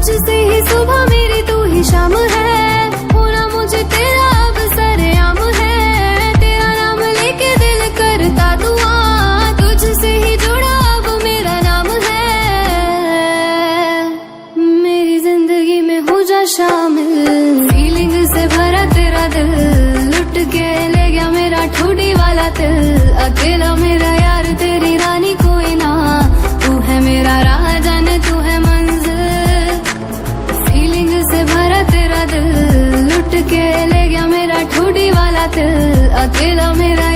तुझसे ही सुबह मेरी तू ही शाम है, होना मुझे तेरा अब सरेआम है। तेरा नाम लेके दिल करता दुआ, तुझसे ही जुड़ा अब मेरा नाम है। मेरी जिंदगी में हो जा शामिल, फीलिंग से भरा तेरा दिल, लुट के ले गया मेरा ठुडी वाला दिल। अकेला मेरा यार तेरी रानी कोई ना, तू है मेरा राजा ने तू है मंजिल। फीलिंग से भरा तेरा दिल, लुट के ले गया मेरा ठुडी वाला दिल। अकेला मेरा